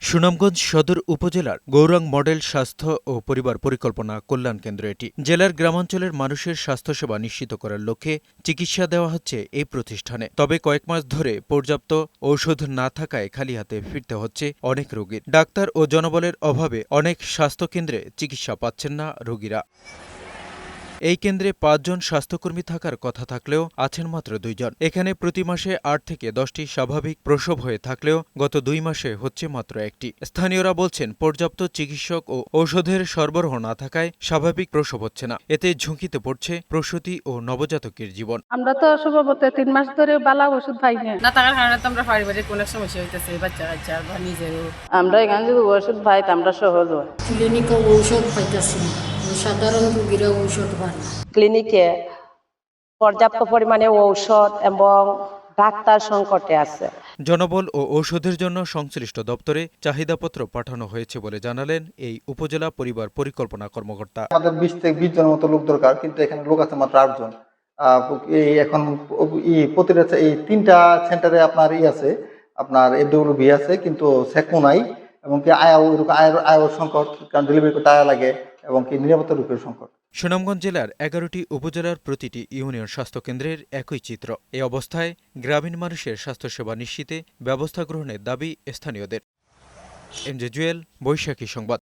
সুনামগঞ্জ সদর উপজেলার গৌরাং মডেল স্বাস্থ্য ও পরিবার পরিকল্পনা কল্যাণ কেন্দ্র এটি। জেলার গ্রামাঞ্চলের মানুষের স্বাস্থ্যসেবা নিশ্চিত করার লক্ষ্যে চিকিৎসা দেওয়া হচ্ছে এই প্রতিষ্ঠানে। তবে কয়েক মাস ধরে পর্যাপ্ত ঔষধ না থাকায় খালি হাতে ফিরতে হচ্ছে অনেক রোগীর। ডাক্তার ও জনবলের অভাবে অনেক স্বাস্থ্যকেন্দ্রে চিকিৎসা পাচ্ছেন না রোগীরা। এই কেন্দ্রে ৫ জন স্বাস্থ্যকর্মী থাকার কথা থাকলেও আছেন মাত্র ২ জন। এখানে প্রতি মাসে ৮ থেকে ১০টি স্বাভাবিক প্রসব হয়ে থাকলেও গত ২ মাসে হচ্ছে মাত্র একটি। স্থানীয়রা বলছেন, পর্যাপ্ত চিকিৎসক ও ঔষধের সরবরাহ না থাকায় স্বাভাবিক প্রসব হচ্ছে না। এতে ঝুঁকিতে পড়ছে প্রসূতি ও নবজাতকের জীবন। আমরা তো সম্ভবত ৩ মাস ধরে বালা ওষুধ পাই না থাকার কারণে তো আমরা পারিবারিক অনেক সমস্যা হইতেছে, বাচ্চা কাচ্চা বা নিজেরও। আমরা এখানে যদি ওষুধ পাই আমরা সহজ হয়। ক্লিনিকে ঔষধ পাইতেছি, সাধারণ রোগীরা ঔষধ পায় না। ক্লিনিকে পর্যাপ্ত পরিমাণে ঔষধ এবং ডাক্তার সংকটে আছে। জনবল ও ঔষধের জন্য সংশ্লিষ্ট দপ্তরে চাহিদাপত্র পাঠানো হয়েছে বলে জানালেন এই উপজেলা পরিবার পরিকল্পনা কর্মকর্তা। আমাদের ২০ থেকে ২০ জনের মতো লোক দরকার, কিন্তু এখানে লোক আছে মাত্র ৮ জন। এই এখন প্রতিটা এই ৩টা সেন্টারে আপনার আছে, আপনার এফডব্লিউবি আছে, কিন্তু সেকমো নাই, এবং কি আয়ের সংকট, কারণ ডেলিভারি করতে আয়া লাগে, এবং কি নিরাপত্তা রূপের সংকট। সুনামগঞ্জ জেলার ১১টি উপজেলার প্রতিটি ইউনিয়ন স্বাস্থ্যকেন্দ্রের একই চিত্র। এ অবস্থায় গ্রামীণ মানুষের স্বাস্থ্যসেবা নিশ্চিতে ব্যবস্থা গ্রহণের দাবি স্থানীয়দের। এমজে জুয়েল, বৈশাখী সংবাদ।